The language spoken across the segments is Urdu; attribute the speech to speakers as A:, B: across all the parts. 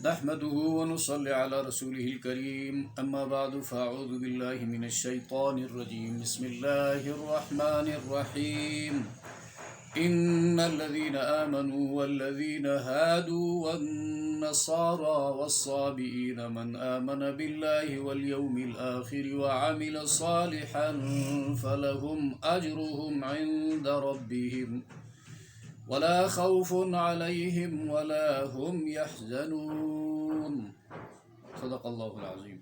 A: نحمده ونصلي على رسوله الكريم أما بعد فأعوذ بالله من الشيطان الرجيم بسم الله الرحمن الرحيم إن الذين آمنوا والذين هادوا والنصارى والصابئين من آمن بالله واليوم الآخر وعمل صالحا فلهم أجرهم عند ربهم ولا خوف عليهم ولا هم يحزنون صدق اللہ العظیم۔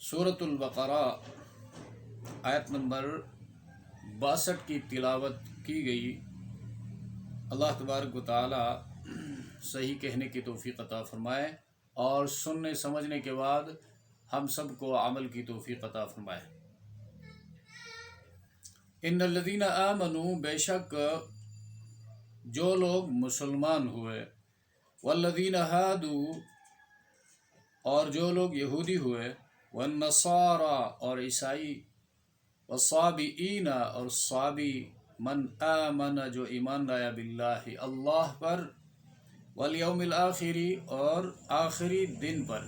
A: سورۃ البقرہ آیت نمبر 62 کی تلاوت کی گئی۔ اللہ تبارک و تعالی صحیح کہنے کی توفیق عطا فرمائے اور سننے سمجھنے کے بعد ہم سب کو عمل کی توفیق عطا فرمائے۔ ان الذین آمنوا، بے شک جو لوگ مسلمان ہوئے، والذین ہادوا، اور جو لوگ یہودی ہوئے، والنصارى، اور عیسائی، والصابئین، اور صابی، من آمن، جو ایمان لایا، باللہ، اللہ پر، والیوم الآخر، اور آخری دن پر،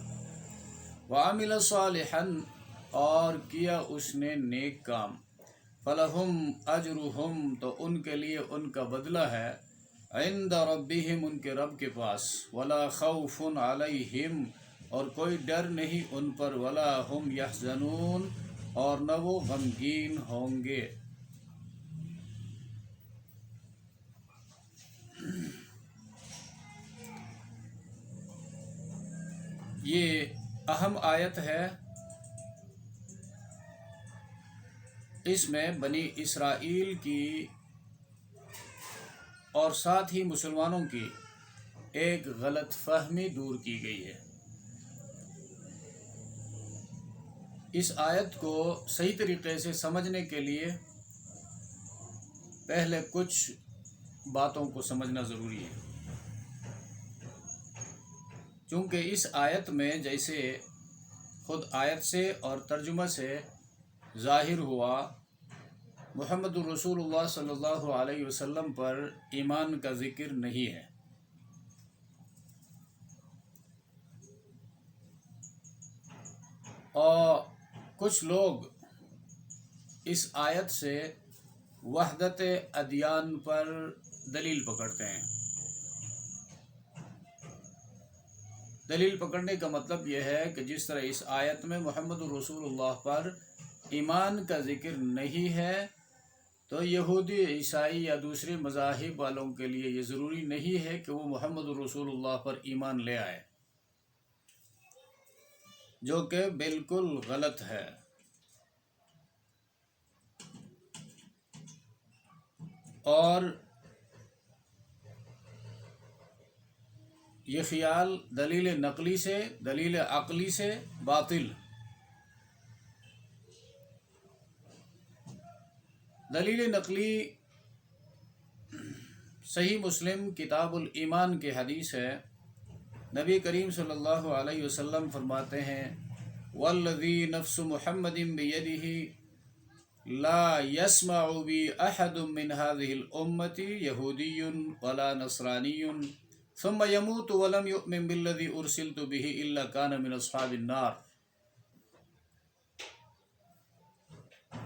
A: وعمل صالحا، اور کیا اس نے نیک کام، فلہم اجرہم، تو ان کے لیے ان کا بدلہ ہے، عند ربہم، ان کے رب کے پاس، ولا خوف علیہم، اور کوئی ڈر نہیں ان پر، ولا ہم یحزنون، اور نہ وہ غمگین ہوں گے۔ یہ اہم آیت ہے۔ اس میں بنی اسرائیل کی اور ساتھ ہی مسلمانوں کی ایک غلط فہمی دور کی گئی ہے۔ اس آیت کو صحیح طریقے سے سمجھنے کے لیے پہلے کچھ باتوں کو سمجھنا ضروری ہے، چونکہ اس آیت میں جیسے خود آیت سے اور ترجمہ سے ظاہر ہوا، محمد الرسول اللہ صلی اللہ علیہ وسلم پر ایمان کا ذکر نہیں ہے۔ اور کچھ لوگ اس آیت سے وحدت ادیان پر دلیل پکڑتے ہیں۔ دلیل پکڑنے کا مطلب یہ ہے کہ جس طرح اس آیت میں محمد الرسول اللہ پر ایمان کا ذکر نہیں ہے، تو یہودی، عیسائی یا دوسرے مذاہب والوں کے لیے یہ ضروری نہیں ہے کہ وہ محمد الرسول اللہ پر ایمان لے آئے، جو کہ بالکل غلط ہے۔ اور یہ خیال دلیل نقلی سے، دلیل عقلی سے باطل۔ دلیل نقلی صحیح مسلم کتاب الایمان کی حدیث ہے۔ نبی کریم صلی اللہ علیہ وسلم فرماتے ہیں، والذی نفس محمد بیدہ لا يسمع بی احد من هذه الامة یہودی ولا نصرانی ثم يموت ولم يؤمن بالذی ارسلت به الا كان من اصحاب النار۔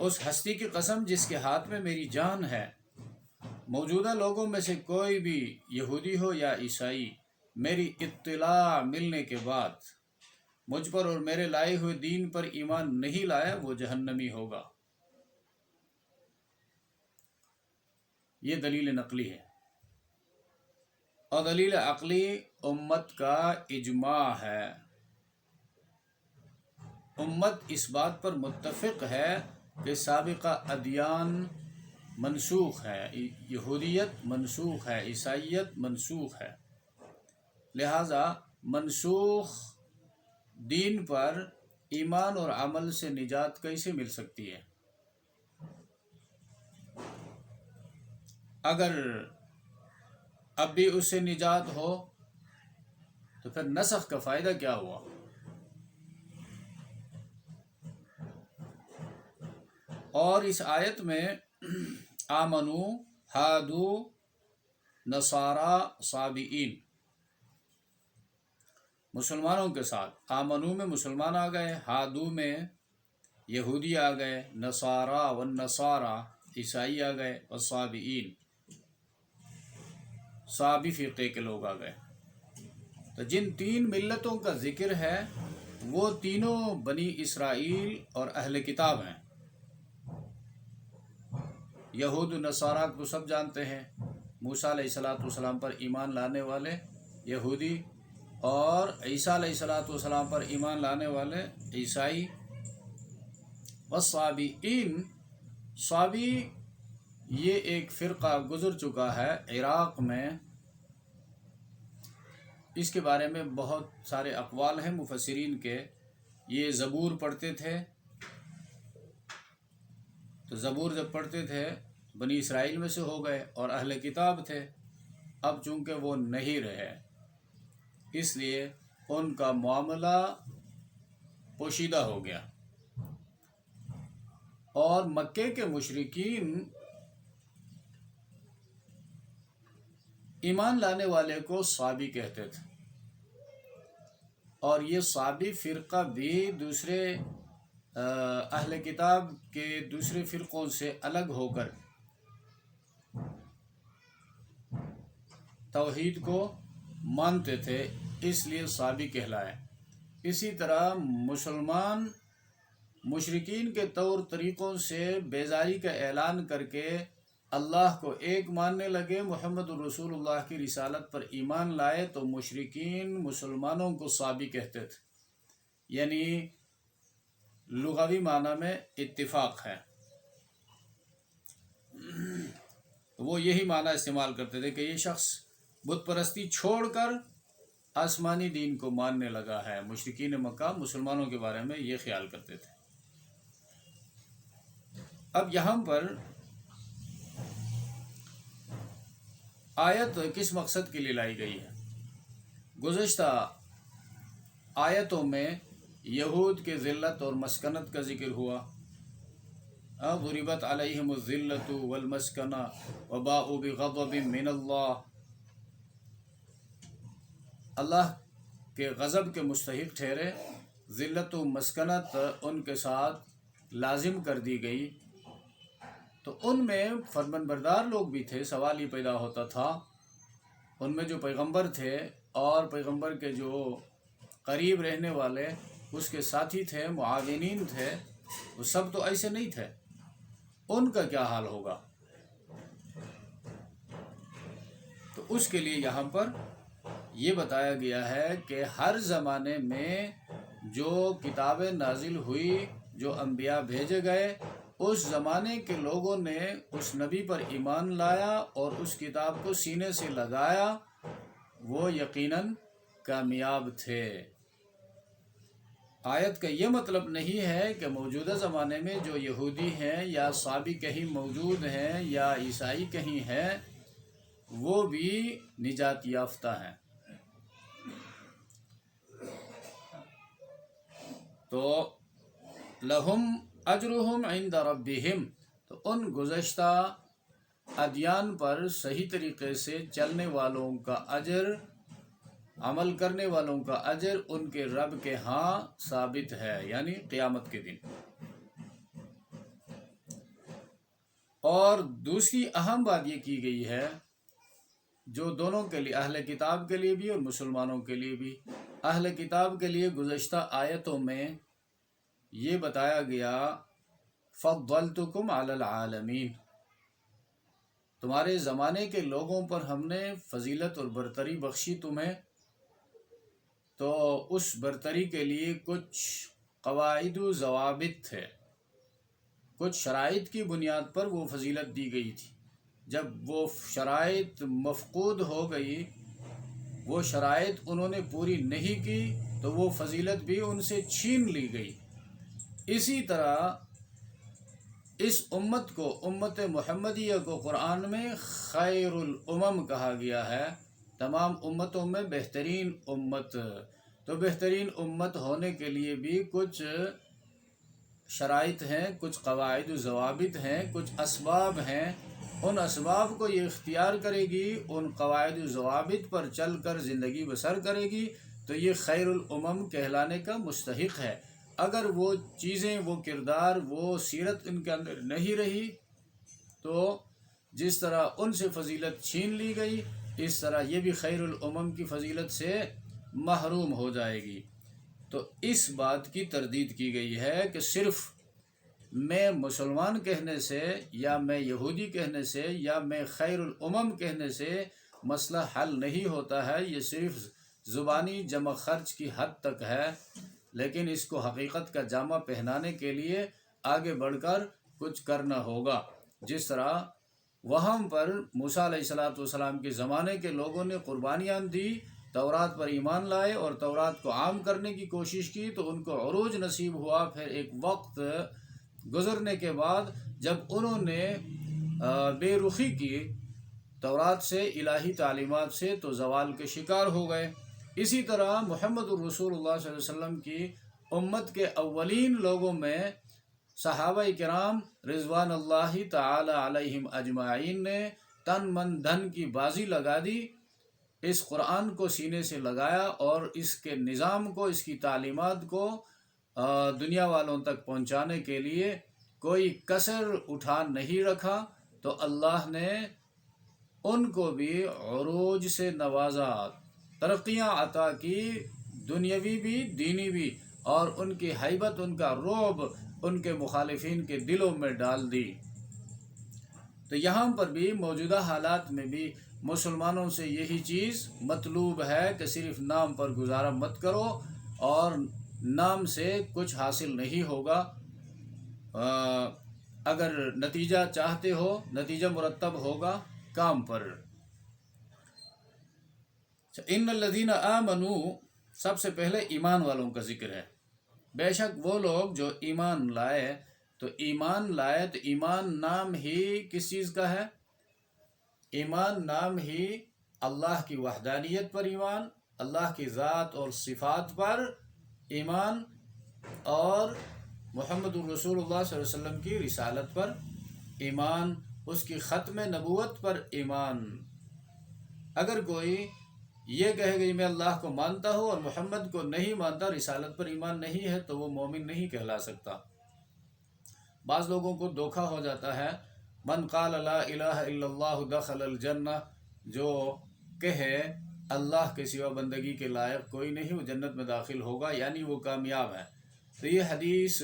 A: اس ہستی کی قسم جس کے ہاتھ میں میری جان ہے، موجودہ لوگوں میں سے کوئی بھی یہودی ہو یا عیسائی، میری اطلاع ملنے کے بعد مجھ پر اور میرے لائے ہوئے دین پر ایمان نہیں لایا، وہ جہنمی ہوگا۔ یہ دلیل نقلی ہے۔ اور دلیل عقلی امت کا اجماع ہے۔ امت اس بات پر متفق ہے کہ سابقہ ادیان منسوخ ہے، یہودیت منسوخ ہے، عیسائیت منسوخ ہے، لہذا منسوخ دین پر ایمان اور عمل سے نجات کیسے مل سکتی ہے؟ اگر اب بھی اس سے نجات ہو تو پھر نسخ کا فائدہ کیا ہوا؟ اور اس آیت میں آمنو، ہادو، نصارا صابئین، مسلمانوں کے ساتھ آمنو میں مسلمان آ گئے، ہادو میں یہودی آ گئے، نصارا والنصارا عیسائی آ گئے، اور صابئین صابی فرقے کے لوگ آ گئے۔ تو جن تین ملتوں کا ذکر ہے وہ تینوں بنی اسرائیل اور اہل کتاب ہیں۔ یہود و نصارہ کو سب جانتے ہیں، موسیٰ علیہ السلام پر ایمان لانے والے یہودی، اور عیسیٰ علیہ السلام پر ایمان لانے والے عیسائی۔ والصابئین، صابی یہ ایک فرقہ گزر چکا ہے عراق میں، اس کے بارے میں بہت سارے اقوال ہیں مفسرین کے۔ یہ زبور پڑھتے تھے، تو زبور جب پڑھتے تھے بنی اسرائیل میں سے ہو گئے اور اہل کتاب تھے، اب چونکہ وہ نہیں رہے اس لیے ان کا معاملہ پوشیدہ ہو گیا، اور مکے کے مشرکین ایمان لانے والے کو صابی کہتے تھے، اور یہ صابی فرقہ بھی دوسرے اہل کتاب کے دوسرے فرقوں سے الگ ہو کر توحید کو مانتے تھے، اس لیے صابی کہلائے۔ اسی طرح مسلمان مشرکین کے طور طریقوں سے بیزاری کا اعلان کر کے اللہ کو ایک ماننے لگے، محمد الرسول اللہ کی رسالت پر ایمان لائے، تو مشرکین مسلمانوں کو صابی کہتے تھے، یعنی لغوی معنی میں اتفاق ہے، وہ یہی معنی استعمال کرتے تھے کہ یہ شخص بت پرستی چھوڑ کر آسمانی دین کو ماننے لگا ہے۔ مشرکین مکہ مسلمانوں کے بارے میں یہ خیال کرتے تھے۔ اب یہاں پر آیت کس مقصد کے لیے لائی گئی ہے؟ گزشتہ آیتوں میں یہود کے ذلت اور مسکنت کا ذکر ہوا، ضربت علیہم الذلۃ والمسکنہ وباءوا بغضب من اللہ کے غضب کے مستحق ٹھہرے، ذلت و مسکنت ان کے ساتھ لازم کر دی گئی۔ تو ان میں فرمان بردار لوگ بھی تھے، سوال یہ پیدا ہوتا تھا ان میں جو پیغمبر تھے اور پیغمبر کے جو قریب رہنے والے اس کے ساتھی تھے، معاونین تھے، وہ سب تو ایسے نہیں تھے، ان کا کیا حال ہوگا؟ تو اس کے لیے یہاں پر یہ بتایا گیا ہے کہ ہر زمانے میں جو کتابیں نازل ہوئی، جو انبیاء بھیجے گئے، اس زمانے کے لوگوں نے اس نبی پر ایمان لایا اور اس کتاب کو سینے سے لگایا، وہ یقیناً کامیاب تھے۔ آیت کا یہ مطلب نہیں ہے کہ موجودہ زمانے میں جو یہودی ہیں یا صابی کہیں موجود ہیں یا عیسائی کہیں ہیں وہ بھی نجات یافتہ ہیں۔ تو لہم اجرہم عند ربہم، تو ان گزشتہ ادیان پر صحیح طریقے سے چلنے والوں کا اجر، عمل کرنے والوں کا اجر ان کے رب کے ہاں ثابت ہے، یعنی قیامت کے دن۔ اور دوسری اہم بات یہ کی گئی ہے جو دونوں کے لیے، اہل کتاب کے لیے بھی اور مسلمانوں کے لیے بھی۔ اہل کتاب کے لیے گزشتہ آیتوں میں یہ بتایا گیا فضلتکم علی العالمین، تمہارے زمانے کے لوگوں پر ہم نے فضیلت اور برتری بخشی تمہیں، تو اس برتری کے لیے کچھ قواعد و ضوابط تھے، کچھ شرائط کی بنیاد پر وہ فضیلت دی گئی تھی۔ جب وہ شرائط مفقود ہو گئی، وہ شرائط انہوں نے پوری نہیں کی، تو وہ فضیلت بھی ان سے چھین لی گئی۔ اسی طرح اس امت کو، امت محمدیہ کو قرآن میں خیر الامم کہا گیا ہے، تمام امتوں میں بہترین امت۔ تو بہترین امت ہونے کے لیے بھی کچھ شرائط ہیں، کچھ قواعد و ضوابط ہیں، کچھ اسباب ہیں ان اسباب کو یہ اختیار کرے گی، ان قواعد و ضوابط پر چل کر زندگی بسر کرے گی، تو یہ خیر الامم کہلانے کا مستحق ہے۔ اگر وہ چیزیں، وہ کردار، وہ سیرت ان کے اندر نہیں رہی تو جس طرح ان سے فضیلت چھین لی گئی، اس طرح یہ بھی خیر الامم کی فضیلت سے محروم ہو جائے گی۔ تو اس بات کی تردید کی گئی ہے کہ صرف میں مسلمان کہنے سے یا میں یہودی کہنے سے یا میں خیر الامم کہنے سے مسئلہ حل نہیں ہوتا ہے، یہ صرف زبانی جمع خرچ کی حد تک ہے، لیکن اس کو حقیقت کا جامہ پہنانے کے لیے آگے بڑھ کر کچھ کرنا ہوگا۔ جس طرح وہاں پر موسیٰ علیہ السلام کے زمانے کے لوگوں نے قربانیاں دی، تورات پر ایمان لائے اور تورات کو عام کرنے کی کوشش کی، تو ان کو عروج نصیب ہوا۔ پھر ایک وقت گزرنے کے بعد جب انہوں نے بے رخی کی تورات سے، الہی تعلیمات سے، تو زوال کے شکار ہو گئے۔ اسی طرح محمد الرسول اللہ صلی اللہ علیہ وسلم کی امت کے اولین لوگوں میں صحابہ کرام رضوان اللہ تعالی علیہم اجمعین نے تن من دھن کی بازی لگا دی، اس قرآن کو سینے سے لگایا اور اس کے نظام کو، اس کی تعلیمات کو دنیا والوں تک پہنچانے کے لیے کوئی کسر اٹھا نہیں رکھا، تو اللہ نے ان کو بھی عروج سے نوازا، ترقیاں عطا کی، دنیاوی بھی دینی بھی، اور ان کی ہیبت، ان کا رعب ان کے مخالفین کے دلوں میں ڈال دی۔ تو یہاں پر بھی موجودہ حالات میں بھی مسلمانوں سے یہی چیز مطلوب ہے کہ صرف نام پر گزارا مت کرو، اور نام سے کچھ حاصل نہیں ہوگا۔ اگر نتیجہ چاہتے ہو، نتیجہ مرتب ہوگا کام پر۔ ان الذین آمنوا، سب سے پہلے ایمان والوں کا ذکر ہے۔ بے شک وہ لوگ جو ایمان لائے، تو ایمان نام ہی کس چیز کا ہے؟ ایمان نام ہی اللہ کی وحدانیت پر ایمان، اللہ کی ذات اور صفات پر ایمان، اور محمد الرسول اللہ صلی اللہ علیہ وسلم کی رسالت پر ایمان، اس کی ختم نبوت پر ایمان۔ اگر کوئی یہ کہے گا میں اللہ کو مانتا ہوں اور محمد کو نہیں مانتا، رسالت پر ایمان نہیں ہے، تو وہ مومن نہیں کہلا سکتا۔ بعض لوگوں کو دھوکہ ہو جاتا ہے، من قال لا الہ الا اللہ دخل الجنہ، جو کہے اللہ کے سوا بندگی کے لائق کوئی نہیں، وہ جنت میں داخل ہوگا، یعنی وہ کامیاب ہے۔ تو یہ حدیث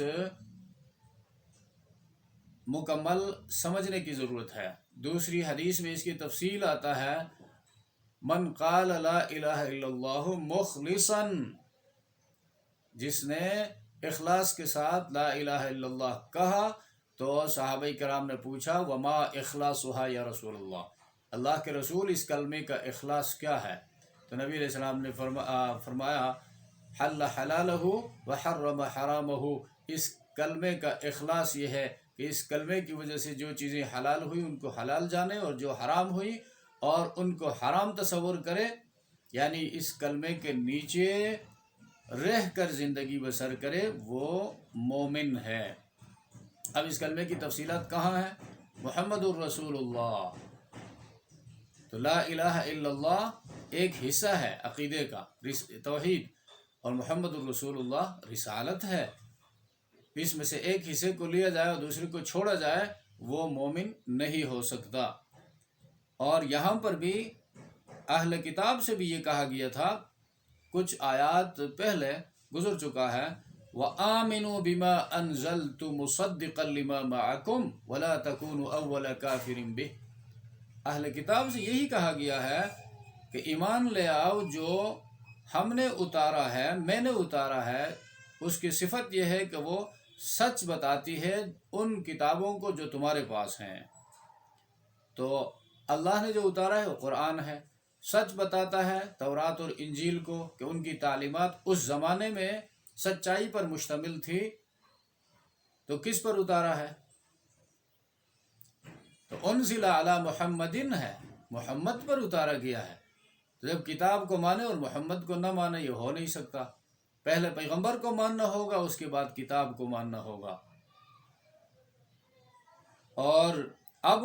A: مکمل سمجھنے کی ضرورت ہے۔ دوسری حدیث میں اس کی تفصیل آتا ہے، من قال لا الہ الا اللہ مخلصا، جس نے اخلاص کے ساتھ لا الہ الا اللہ کہا، تو صحابہ کرام نے پوچھا وما اخلاصها یا رسول اللہ، اللہ کے رسول اس کلمے کا اخلاص کیا ہے؟ تو نبی علیہ السلام نے فرمایا حل حلالہ وحرم حرامہ، اس کلمے کا اخلاص یہ ہے کہ اس کلمے کی وجہ سے جو چیزیں حلال ہوئی ان کو حلال جانے، اور جو حرام ہوئی اور ان کو حرام تصور کرے، یعنی اس کلمے کے نیچے رہ کر زندگی بسر کرے، وہ مومن ہے۔ اب اس کلمے کی تفصیلات کہاں ہیں؟ محمد الرسول اللہ، تو لا الہ الا اللہ ایک حصہ ہے عقیدے کا، توحید، اور محمد الرسول اللہ رسالت ہے۔ اس میں سے ایک حصے کو لیا جائے اور دوسرے کو چھوڑا جائے، وہ مومن نہیں ہو سکتا۔ اور یہاں پر بھی اہل کتاب سے بھی یہ کہا گیا تھا، کچھ آیات پہلے گزر چکا ہے، وَآمِنُوا بِمَا أَنزَلْتُ مُصَدِّقًا لِمَا مَعَكُمْ وَلَا تَكُونُوا أَوَّلَ كَافِرٍ بِهِ، اہل کتاب سے یہی کہا گیا ہے کہ ایمان لے آؤ جو ہم نے اتارا ہے، میں نے اتارا ہے۔ اس کی صفت یہ ہے کہ وہ سچ بتاتی ہے ان کتابوں کو جو تمہارے پاس ہیں۔ تو اللہ نے جو اتارا ہے وہ قرآن ہے، سچ بتاتا ہے تورات اور انجیل کو، کہ ان کی تعلیمات اس زمانے میں سچائی پر مشتمل تھی، تو کس پر اتارا ہے؟ تو انزل علی محمدن ہے، محمد پر اتارا گیا ہے۔ تو جب کتاب کو مانے اور محمد کو نہ مانے، یہ ہو نہیں سکتا۔ پہلے پیغمبر کو ماننا ہوگا، اس کے بعد کتاب کو ماننا ہوگا۔ اور اب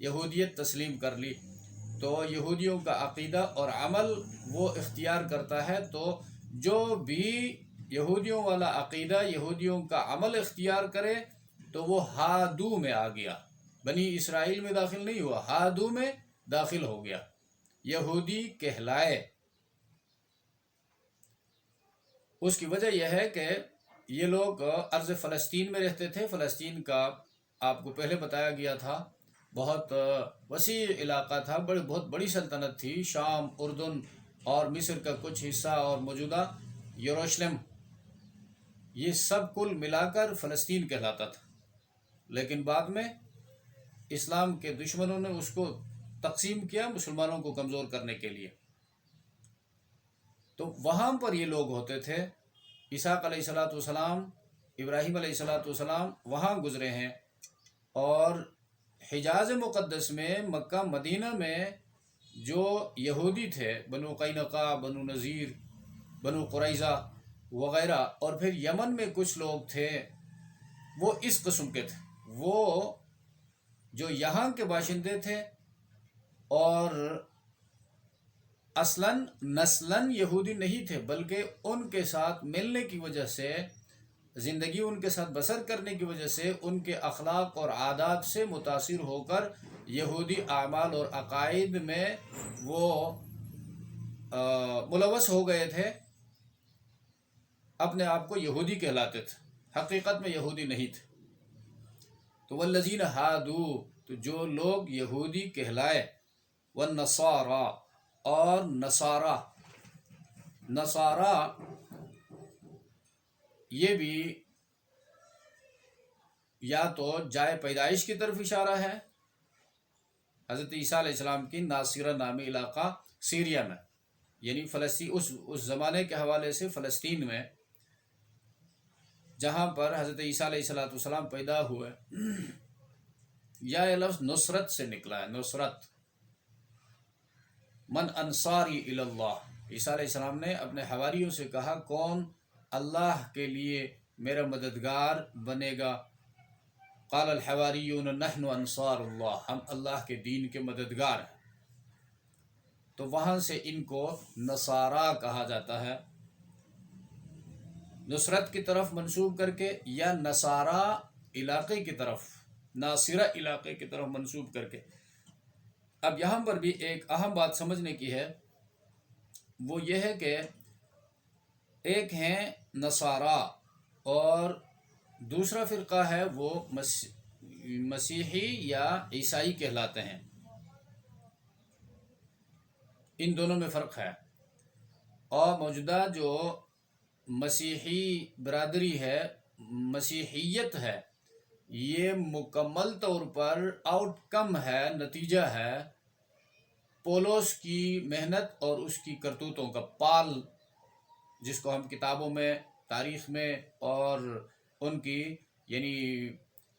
A: یہودیت تسلیم کر لی تو یہودیوں کا عقیدہ اور عمل وہ اختیار کرتا ہے، تو جو بھی یہودیوں والا عقیدہ، یہودیوں کا عمل اختیار کرے تو وہ ہادو میں آ گیا، بنی اسرائیل میں داخل نہیں ہوا، ہادو میں داخل ہو گیا، یہودی کہلائے۔ اس کی وجہ یہ ہے کہ یہ لوگ ارض فلسطین میں رہتے تھے۔ فلسطین کا آپ کو پہلے بتایا گیا تھا بہت وسیع علاقہ تھا، بہت بڑی سلطنت تھی، شام، اردن اور مصر کا کچھ حصہ اور موجودہ یروشلم، یہ سب کل ملا کر فلسطین کہلاتا تھا۔ لیکن بعد میں اسلام کے دشمنوں نے اس کو تقسیم کیا مسلمانوں کو کمزور کرنے کے لیے، تو وہاں پر یہ لوگ ہوتے تھے۔ اسحاق علیہ السلام، ابراہیم علیہ السلام وہاں گزرے ہیں، اور حجاز مقدس میں، مکہ مدینہ میں جو یہودی تھے، بنو قینقاع، بنو نذیر، بنو قریظہ وغیرہ، اور پھر یمن میں کچھ لوگ تھے وہ اس قسم کے تھے، وہ جو یہاں کے باشندے تھے اور اصلاً نسلاً یہودی نہیں تھے، بلکہ ان کے ساتھ ملنے کی وجہ سے، زندگی ان کے ساتھ بسر کرنے کی وجہ سے، ان کے اخلاق اور عادات سے متاثر ہو کر یہودی اعمال اور عقائد میں وہ ملوث ہو گئے تھے، اپنے آپ کو یہودی کہلاتے تھے، حقیقت میں یہودی نہیں تھے۔ تو والذین ہادو، تو جو لوگ یہودی کہلائے، والنصارى، اور نصارہ یہ بھی یا تو جائے پیدائش کی طرف اشارہ ہے، حضرت عیسیٰ علیہ السلام کی ناصرہ نامی علاقہ سیریا میں، یعنی فلسطین، اس زمانے کے حوالے سے فلسطین میں جہاں پر حضرت عیسیٰ علیہ السلام پیدا ہوئے، یا یہ لفظ نصرت سے نکلا ہے، نصرت، من انصاری الی اللہ، عیسیٰ علیہ السلام نے اپنے حواریوں سے کہا کون اللہ کے لیے میرا مددگار بنے گا؟ قال الحواریون نحن انصار اللہ، ہم اللہ کے دین کے مددگار ہیں۔ تو وہاں سے ان کو نصارہ کہا جاتا ہے، نصرت کی طرف منسوب کر کے، یا نصارہ علاقے کی طرف، ناصرہ علاقے کی طرف منسوب کر کے۔ اب یہاں پر بھی ایک اہم بات سمجھنے کی ہے، وہ یہ ہے کہ ایک ہیں نصارہ اور دوسرا فرقہ ہے وہ مسیحی یا عیسائی کہلاتے ہیں، ان دونوں میں فرق ہے۔ اور موجودہ جو مسیحی برادری ہے، مسیحیت ہے، یہ مکمل طور پر آؤٹ کم ہے، نتیجہ ہے پولس کی محنت اور اس کی کرتوتوں کا، پال جس کو ہم کتابوں میں، تاریخ میں اور ان کی یعنی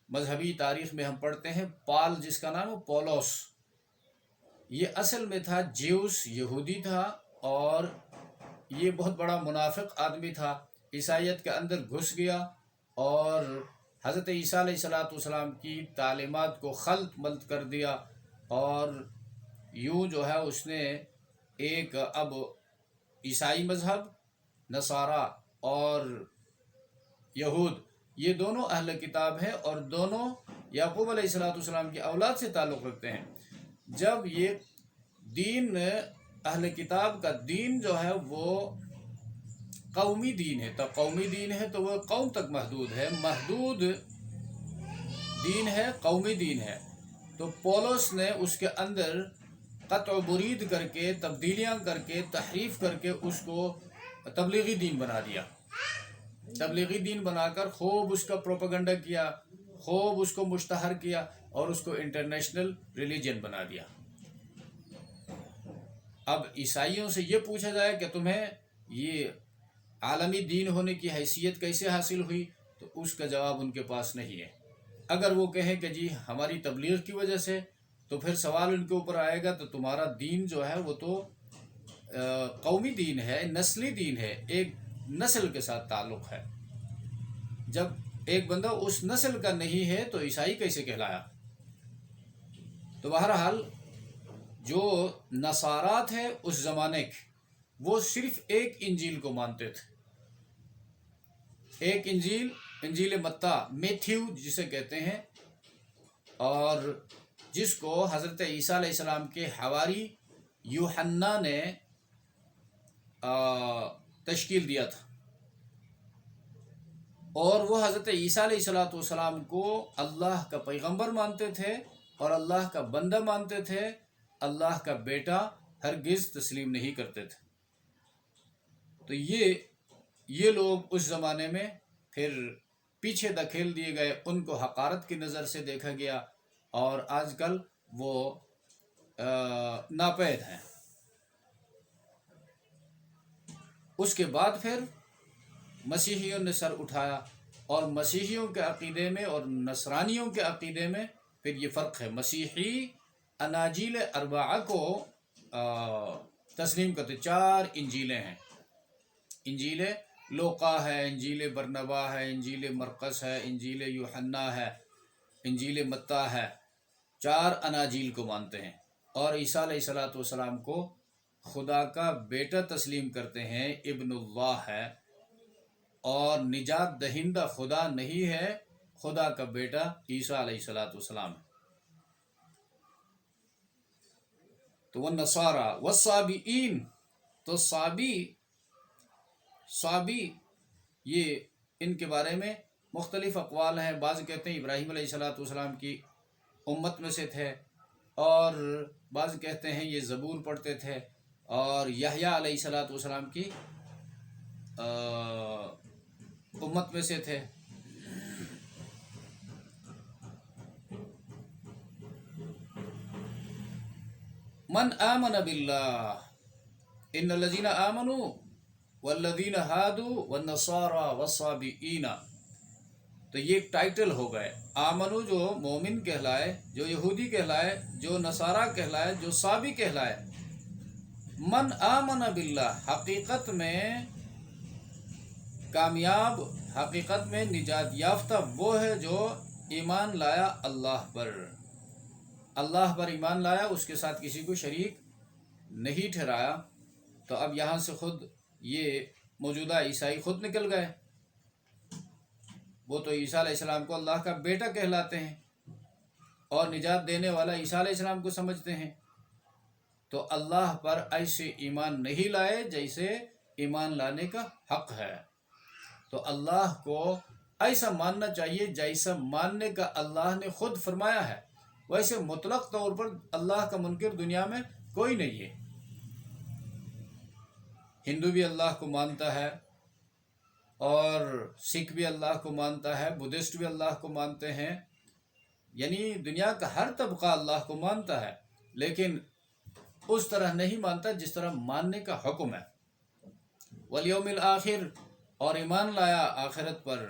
A: مذہبی تاریخ میں ہم پڑھتے ہیں، پال جس کا نام ہے پولس، یہ اصل میں تھا جیوس، یہودی تھا، اور یہ بہت بڑا منافق آدمی تھا، عیسائیت کے اندر گھس گیا اور حضرت عیسیٰ علیہ السلام کی تعلیمات کو خلط ملط کر دیا، اور یوں جو ہے اس نے ایک اب عیسائی مذہب، نصارہ اور یہود، یہ دونوں اہل کتاب ہیں اور دونوں یعقوب علیہ السلام کی اولاد سے تعلق رکھتے ہیں۔ جب یہ دین، اہل کتاب کا دین جو ہے وہ قومی دین ہے، تو قومی دین ہے تو وہ قوم تک محدود ہے، محدود دین ہے، قومی دین ہے، تو پولس نے اس کے اندر قطع و برید کر کے، تبدیلیاں کر کے، تحریف کر کے اس کو تبلیغی دین بنا دیا، تبلیغی دین بنا کر خوب اس کا پروپیگنڈا کیا، خوب اس کو مشتہر کیا اور اس کو انٹرنیشنل ریلیجن بنا دیا۔ اب عیسائیوں سے یہ پوچھا جائے کہ تمہیں یہ عالمی دین ہونے کی حیثیت کیسے حاصل ہوئی، تو اس کا جواب ان کے پاس نہیں ہے۔ اگر وہ کہیں کہ جی ہماری تبلیغ کی وجہ سے، تو پھر سوال ان کے اوپر آئے گا تو تمہارا دین جو ہے وہ تو قومی دین ہے، نسلی دین ہے، ایک نسل کے ساتھ تعلق ہے، جب ایک بندہ اس نسل کا نہیں ہے تو عیسائی کیسے کہلایا؟ تو بہرحال جو نصارا تھے اس زمانے کے، وہ صرف ایک انجیل کو مانتے تھے، ایک انجیل، انجیل متی، میتھیو جسے کہتے ہیں، اور جس کو حضرت عیسیٰ علیہ السلام کے حواری یوحنا نے تشکیل دیا تھا، اور وہ حضرت عیسیٰ علیہ السلام کو اللہ کا پیغمبر مانتے تھے اور اللہ کا بندہ مانتے تھے، اللہ کا بیٹا ہرگز تسلیم نہیں کرتے تھے۔ تو یہ لوگ اس زمانے میں پھر پیچھے دھکیل دیے گئے، ان کو حقارت کی نظر سے دیکھا گیا، اور آج کل وہ ناپید ہیں۔ اس کے بعد پھر مسیحیوں نے سر اٹھایا، اور مسیحیوں کے عقیدے میں اور نصرانیوں کے عقیدے میں پھر یہ فرق ہے۔ مسیحی اناجیل اربعہ کو تسلیم کرتے، 4 انجیلیں ہیں، انجیل لوقا ہے، انجیل برنبا ہے، انجیل مرقس ہے، انجیل یوحنا ہے، انجیل متی ہے، 4 اناجیل کو مانتے ہیں، اور عیسیٰ علیہ السلام کو خدا کا بیٹا تسلیم کرتے ہیں، ابن اللہ ہے، اور نجات دہندہ خدا نہیں ہے، خدا کا بیٹا عیسیٰ علیہ السلام ہے۔ تو والنصارى والصابئین، تو صابی یہ ان کے بارے میں مختلف اقوال ہیں۔ بعض کہتے ہیں ابراہیم علیہ السلام کی امت میں سے تھے، اور بعض کہتے ہیں یہ زبور پڑھتے تھے، اور یحییٰ علیہ السلام کی امت میں سے تھے۔ من آمن باللہ ان الذین آمنوا والذین ہادوا والنصارى والصابئین، تو یہ ایک ٹائٹل ہو گئے۔ آمنو جو مومن کہلائے، جو یہودی کہلائے، جو نصارہ کہلائے، جو صابی کہلائے۔ من آمن باللہ، حقیقت میں کامیاب، حقیقت میں نجات یافتہ وہ ہے جو ایمان لایا اللہ پر، اللہ پر ایمان لایا، اس کے ساتھ کسی کو شریک نہیں ٹھہرایا۔ تو اب یہاں سے خود یہ موجودہ عیسائی خود نکل گئے، وہ تو عیسیٰ علیہ السلام کو اللہ کا بیٹا کہلاتے ہیں، اور نجات دینے والا عیسیٰ علیہ السلام کو سمجھتے ہیں۔ تو اللہ پر ایسے ایمان نہیں لائے جیسے ایمان لانے کا حق ہے۔ تو اللہ کو ایسا ماننا چاہیے جیسا ماننے کا اللہ نے خود فرمایا ہے۔ ویسے مطلق طور پر اللہ کا منکر دنیا میں کوئی نہیں ہے۔ ہندو بھی اللہ کو مانتا ہے، اور سکھ بھی اللہ کو مانتا ہے، بدھسٹ بھی اللہ کو مانتے ہیں، یعنی دنیا کا ہر طبقہ اللہ کو مانتا ہے، لیکن اس طرح نہیں مانتا جس طرح ماننے کا حکم ہے۔ والیوم الآخر، اور ایمان لایا آخرت پر،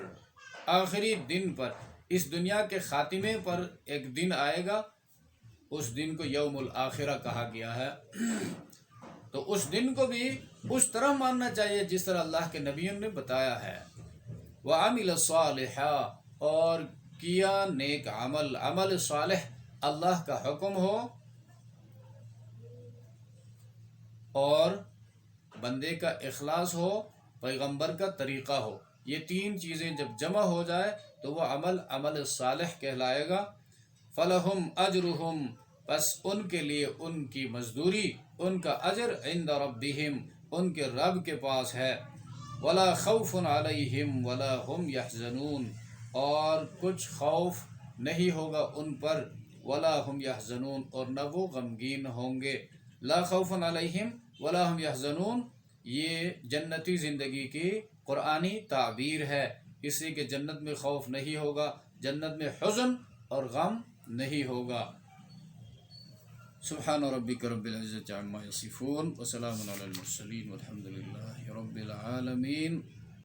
A: آخری دن پر، اس دنیا کے خاتمے پر ایک دن آئے گا، اس دن کو یوم الآخرہ کہا گیا ہے۔ تو اس دن کو بھی اس طرح ماننا چاہیے جس طرح اللہ کے نبیوں نے بتایا ہے۔ وَعَمِلَ صَالِحًا، اور کیا نیک عمل، عمل صالح، اللہ کا حکم ہو اور بندے کا اخلاص ہو، پیغمبر کا طریقہ ہو، یہ 3 چیزیں جب جمع ہو جائے تو وہ عمل صالح کہلائے گا۔ فَلَهُمْ أَجْرُهُمْ، پس ان کے لیے ان کی مزدوری، ان کا اجر، عند ربہم، ان کے رب کے پاس ہے۔ وَلَا خَوْفٌ عَلَيْهِمْ وَلَا هُمْ يَحْزَنُونَ، اور کچھ خوف نہیں ہوگا ان پر، وَلَا هُمْ يَحْزَنُونَ، اور نہ وہ غمگین ہوں گے۔ لا خوف علیہم ولا هم يحزنون، یہ جنتی زندگی کی قرآنی تعبیر ہے، اس لیے کہ جنت میں خوف نہیں ہوگا، جنت میں حزن اور غم نہیں ہوگا۔ سبحان ربک رب العزة عما یصفون، وسلام علی المرسلین، والحمد للہ رب العالمین۔